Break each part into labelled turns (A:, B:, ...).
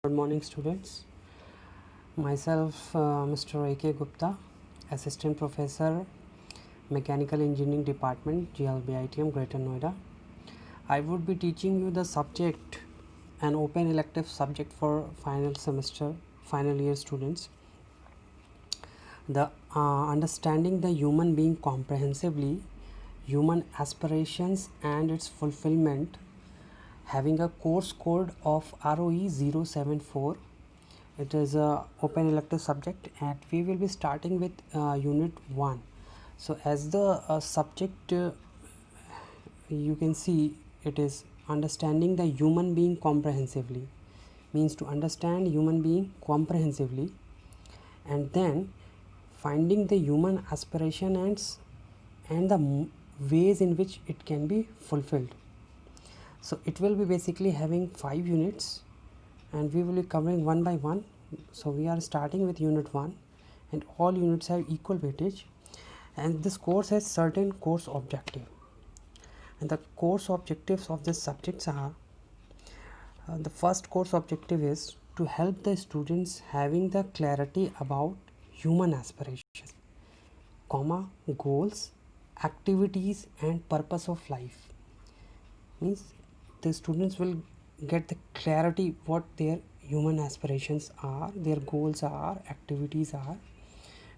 A: Good morning, students. Myself, Mr. A.K. Gupta, Assistant Professor, Mechanical Engineering Department, GLBITM, Greater Noida. I would be teaching you the subject, an open elective subject for final semester, final year students. The understanding the human being comprehensively, human aspirations and its fulfillment, having a course code of ROE 074. It is a open elective subject and we will be starting with unit 1. So as the subject you can see, it is understanding the human being comprehensively, means to understand human being comprehensively, and then finding the human aspiration and the ways in which it can be fulfilled. So it will be basically having 5 units and we will be covering one by one. So we are starting with unit 1 and all units have equal weightage, and this course has certain course objective, and the course objectives of this subjects are the first course objective is to help the students having the clarity about human aspirations, comma, goals, activities and purpose of life. Means the students will get the clarity what their human aspirations are, their goals are, activities are,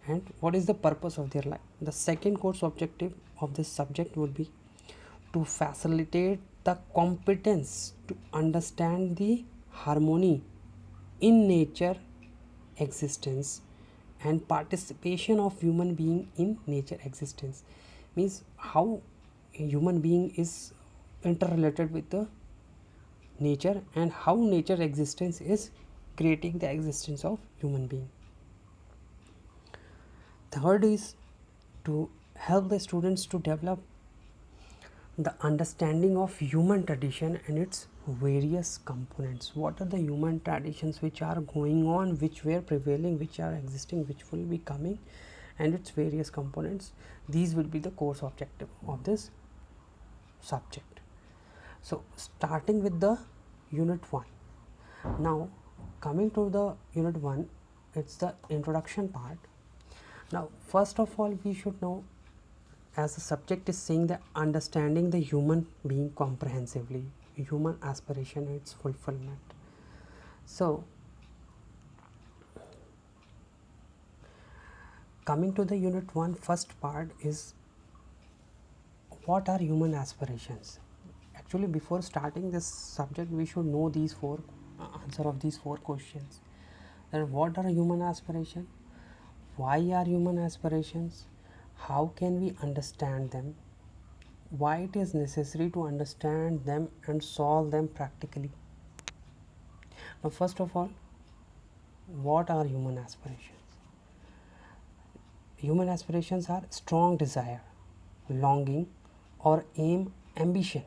A: and what is the purpose of their life. The second course objective of this subject would be to facilitate the competence to understand the harmony in nature existence and participation of human being in nature existence. Means how a human being is interrelated with the nature and how nature existence is creating the existence of human being. Third is to help the students to develop the understanding of human tradition and its various components. What are the human traditions which are going on, which were prevailing, which are existing, which will be coming, and its various components. These will be the course objective of this subject. So starting with the unit 1. Now coming to the unit 1, it's the introduction part. Now first of all we should know, as the subject is saying, the understanding the human being comprehensively, human aspiration and its fulfillment. So coming to the unit 1, first part is what are human aspirations. Actually before starting this subject we should know these four answer of these four questions. Then what are human aspirations, why are human aspirations, how can we understand them, why it is necessary to understand them and solve them practically. Now first of all, what are human aspirations? Human aspirations are strong desire, longing or aim, ambition,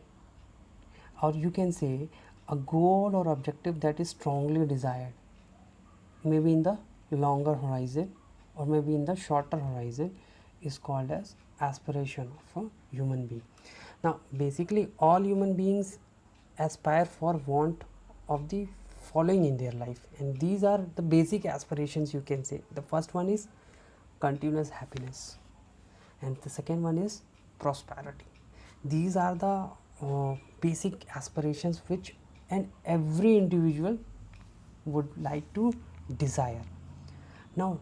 A: or you can say a goal or objective that is strongly desired, maybe in the longer horizon or maybe in the shorter horizon, is called as aspiration of a human being. Now basically all human beings aspire for want of the following in their life, and these are the basic aspirations you can say. The first one is continuous happiness and the second one is prosperity. These are the basic aspirations which and every individual would like to desire. Now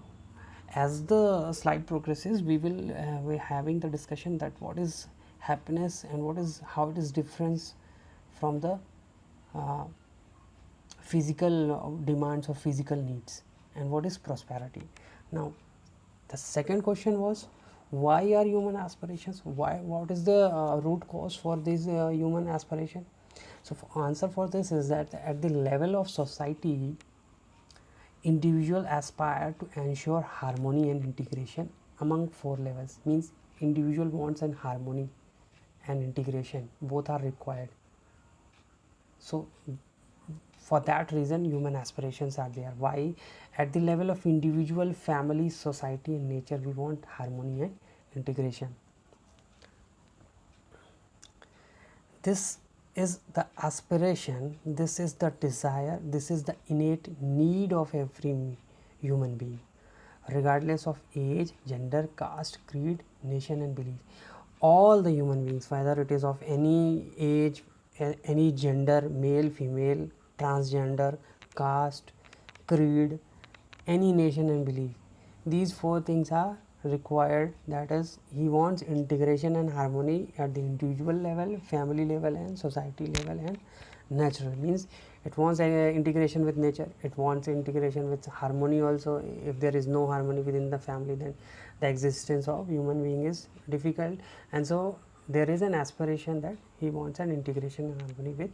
A: as the slide progresses we will be having the discussion that what is happiness and what is how it is different from the uh, physical demands or physical needs, and what is prosperity. Now the second question was why are human aspirations, what is the root cause for this human aspiration. So answer for this is that at the level of society, individual aspire to ensure harmony and integration among four levels. Means individual wants and harmony and integration both are required. So for that reason human aspirations are there. Why? At the level of individual, family, society and nature we want harmony and integration. This is the aspiration, this is the desire, this is the innate need of every human being, regardless of age, gender, caste, creed, nation and belief. All the human beings, whether it is of any age, any gender, male, female, transgender, caste, creed, any nation and belief, these four things are required. That is, he wants integration and harmony at the individual level, family level and society level and natural. Means it wants integration with nature, it wants integration with harmony also. If there is no harmony within the family, then the existence of human being is difficult, and so there is an aspiration that he wants an integration and harmony with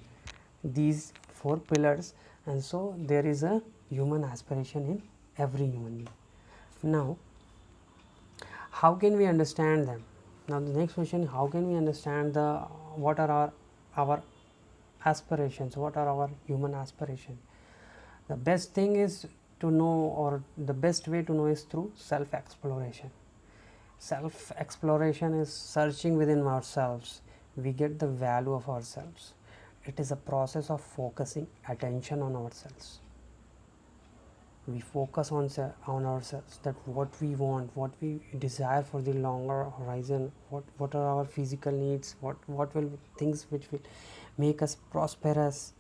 A: these four pillars, and so there is a human aspiration in every human being. Now, how can we understand them? Now the next question, how can we understand the what are our aspirations, what are our human aspirations? The best thing is to know, or the best way to know is through self exploration. Self exploration is searching within ourselves. We get the value of ourselves. It is a process of focusing attention on ourselves. We focus on ourselves, that what we want, what we desire for the longer horizon, what are our physical needs, what will things which will make us prosperous,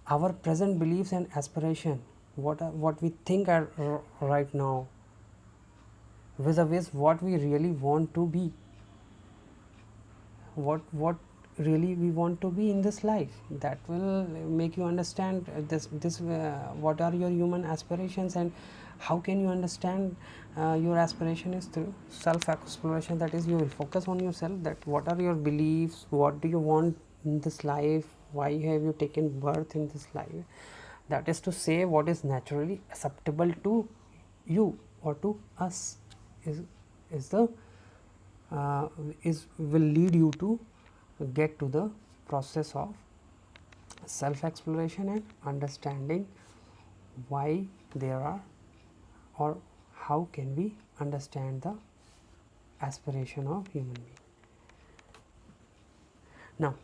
A: our present beliefs and aspiration, what we think are right now, vis-a-vis what we really want to be, what really we want to be in this life. That will make you understand this what are your human aspirations, and how can you understand your aspiration is through self exploration. That is, you will focus on yourself, that what are your beliefs, what do you want in this life, why have you taken birth in this life. That is to say, what is naturally acceptable to you or to us is the will lead you to get to the process of self exploration and understanding why there are, or how can we understand the aspiration of human being. Now,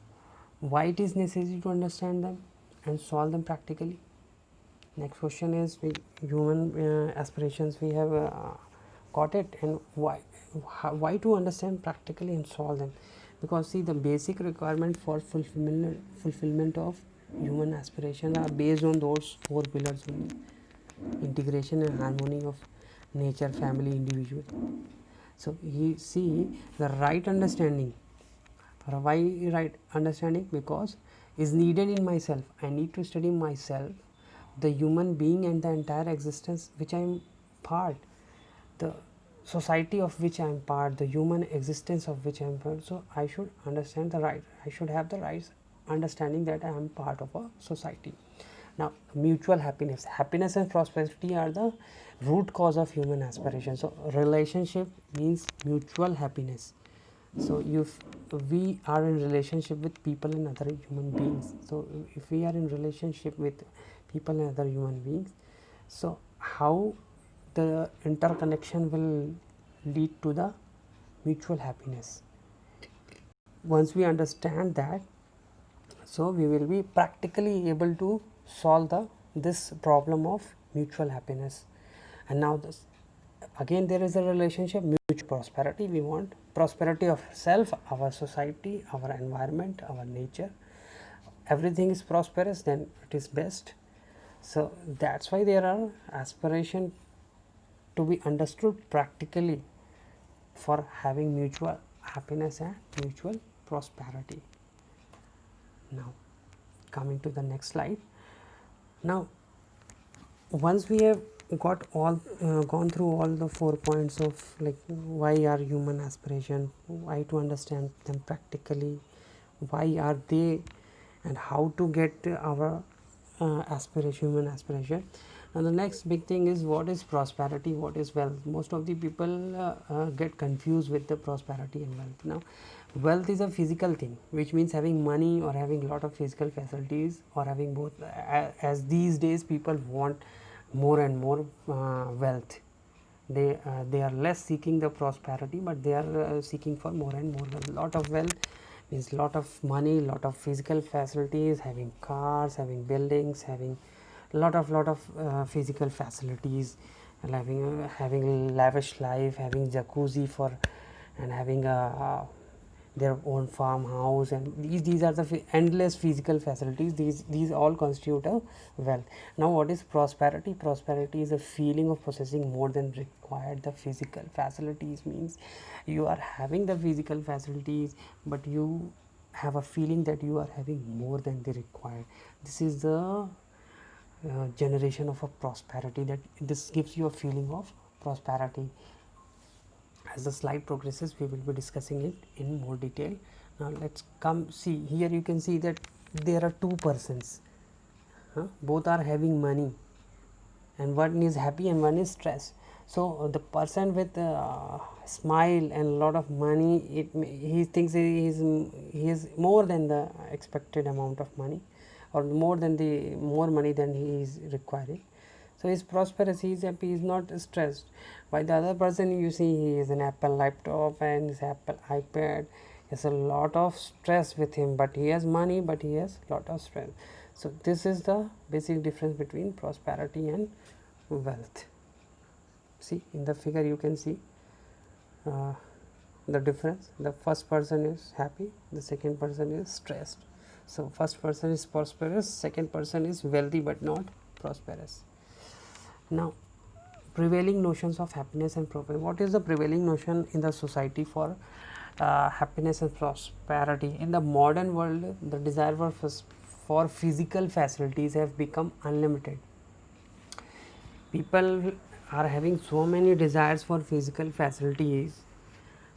A: why it is necessary to understand them and solve them practically. Next question is, human aspirations we have got it, and why to understand practically and solve them. Because see, the basic requirement for fulfillment of human aspiration are based on those four pillars only: integration and harmony of nature, family, individual. So you see, the right understanding, why right understanding? Because is needed in myself. I need to study myself, the human being and the entire existence which I am part, the society of which I am part, the human existence of which I am part. So I should understand the right, I should have the right understanding that I am part of a society. Now, mutual happiness, happiness and prosperity are the root cause of human aspiration. So relationship means mutual happiness. So if we are in relationship with people and other human beings, so if we are in relationship with people and other human beings, so how the interconnection will lead to the mutual happiness. Once we understand that, so we will be practically able to solve this problem of mutual happiness. And now this, again, there is a relationship, mutual prosperity. We want prosperity of self, our society, our environment, our nature. Everything is prosperous, then it is best. So that's why there are aspiration to be understood practically for having mutual happiness and mutual prosperity. Now, coming to the next slide. Now, once we have got all gone through all the 4 points of like why are human aspiration, why to understand them practically, why are they, and how to get our aspiration, human aspiration. And the next big thing is, what is prosperity, what is wealth. Most of the people get confused with the prosperity and wealth. Now, wealth is a physical thing, which means having money or having a lot of physical facilities, or having both. As these days people want more and more wealth. They are less seeking the prosperity, but they are seeking for more and more. A lot of wealth means lot of money, lot of physical facilities, having cars, having buildings, having lot of physical facilities, and having lavish life, having jacuzzi for, and having their own farmhouse, and these are the endless physical facilities. These all constitute a wealth. Now what is prosperity? Prosperity is a feeling of possessing more than required. The physical facilities means you are having the physical facilities, but you have a feeling that you are having more than the required. This is the generation of a prosperity, that this gives you a feeling of prosperity. As the slide progresses, we will be discussing it in more detail. Now let's come see here. You can see that there are two persons, both are having money, and one is happy and one is stressed. So the person with smile and a lot of money, he thinks he is more than the expected amount of money, or more money than he is requiring. So he is prosperous, he is happy, he is not stressed. While the other person, you see, he is an Apple laptop and his Apple iPad, has a lot of stress with him, but he has money, but he has lot of stress. So this is the basic difference between prosperity and wealth. See in the figure you can see the difference. The first person is happy, the second person is stressed. So first person is prosperous, second person is wealthy but not prosperous. Now prevailing notions of happiness and prosperity. What is the prevailing notion in the society for happiness and prosperity? In the modern world, the desire for physical facilities have become unlimited. People are having so many desires for physical facilities.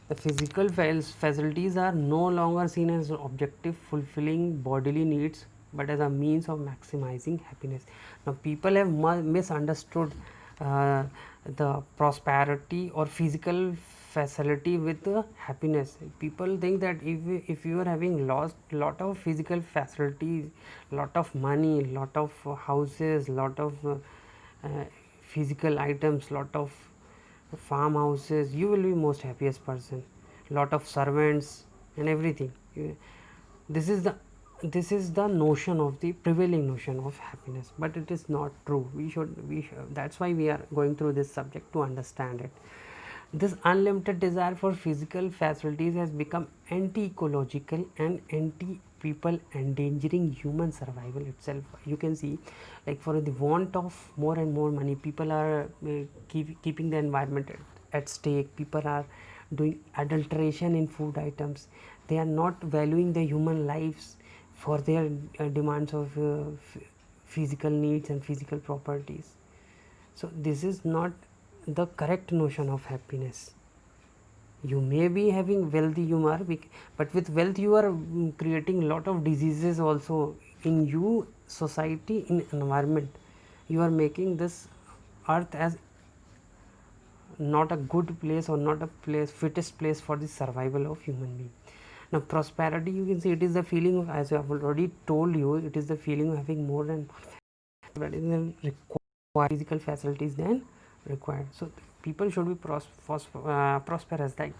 A: The physical facilities are no longer seen as an objective fulfilling bodily needs, but as a means of maximizing happiness. Now people have misunderstood the prosperity or physical facility with happiness. People think that if you are having lot of physical facilities, lot of money, lot of houses, lot of physical items, lot of farmhouses, you will be most happiest person. Lot of servants and everything. This is the notion of the prevailing notion of happiness, but it is not true. That's why we are going through this subject, to understand it. This unlimited desire for physical facilities has become anti-ecological and anti-people, endangering human survival itself. You can see, like, for the want of more and more money, people are keeping the environment at stake. People are doing adulteration in food items. They are not valuing the human lives for their demands of physical needs and physical properties. So this is not the correct notion of happiness. You may be having wealthy, but with wealth you are creating lot of diseases also in you, society, in environment. You are making this earth as not a good place, or not a fittest place for the survival of human being. Now prosperity, you can see, it is the feeling of, as I have already told you, it is the feeling of having more than required physical facilities than required. So people should be prosperous. Like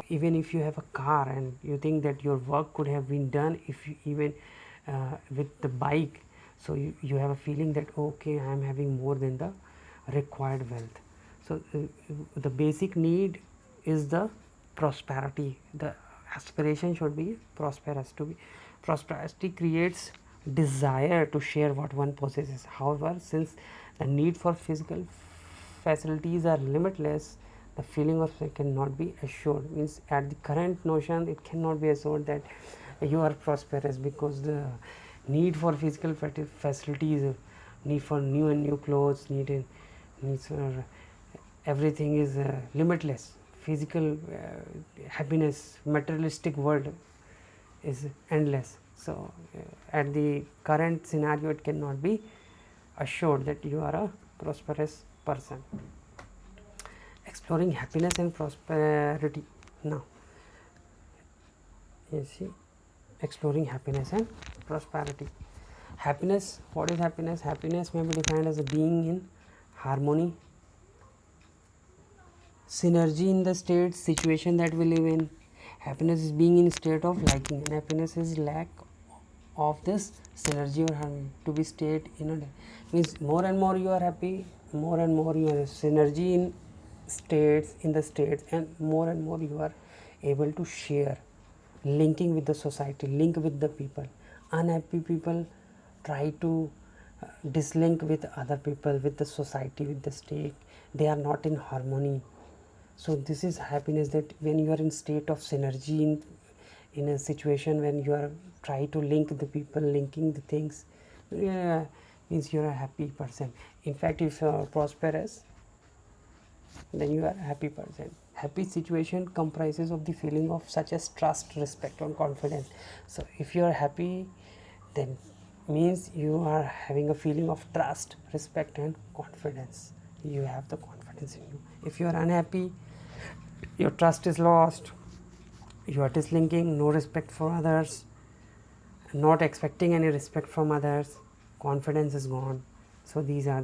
A: even if you have a car and you think that your work could have been done if you, even with the bike, so you have a feeling that okay, I am having more than the required wealth. So the basic need is the prosperity. The aspiration should be prosperous. To be prosperity creates desire to share what one possesses. However, since the need for physical facilities are limitless, the feeling of cannot be assured. Means at the current notion, it cannot be assured that you are prosperous, because the need for physical facilities, need for new clothes, needs for everything is limitless. Physical happiness, materialistic world is endless. So at the current scenario, it cannot be assured that you are a prosperous person. Exploring happiness and prosperity. Now you see, exploring happiness and prosperity. Happiness, what is happiness? Happiness may be defined as a being in harmony, synergy in the state situation that we live in, Happiness is being in state of liking, and happiness is lack of this synergy or harmony. To be state in a means more and more you are happy, more and more you are synergy in the states, and more you are able to share, linking with the society, link with the people. Unhappy people try to dislink with other people, with the society, with the state. They are not in harmony. So this is happiness, that when you are in state of synergy in a situation, when you are try to link the people, linking the things, yeah, means you are a happy person. In fact, if you are prosperous, then you are a happy person. Happy situation comprises of the feeling of such as trust, respect, or confidence. So if you are happy, then means you are having a feeling of trust, respect, and confidence. You have the confidence in you. If you are unhappy, your trust is lost, you are dislinking, no respect for others, not expecting any respect from others, confidence is gone. So these are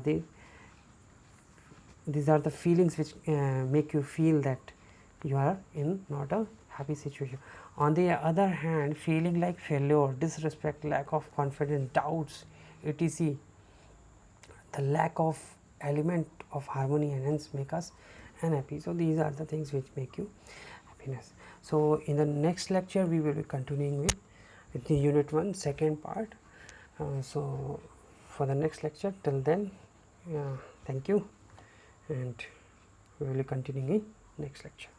A: the feelings which make you feel that you are in not a happy situation. On the other hand, feeling like failure, disrespect, lack of confidence, doubts, etc., the lack of element of harmony, and hence make us unhappy. So these are the things which make you happiness. So in the next lecture we will be continuing with the unit 1 second part. So for the next lecture, till then, thank you, and we will be continuing in next lecture.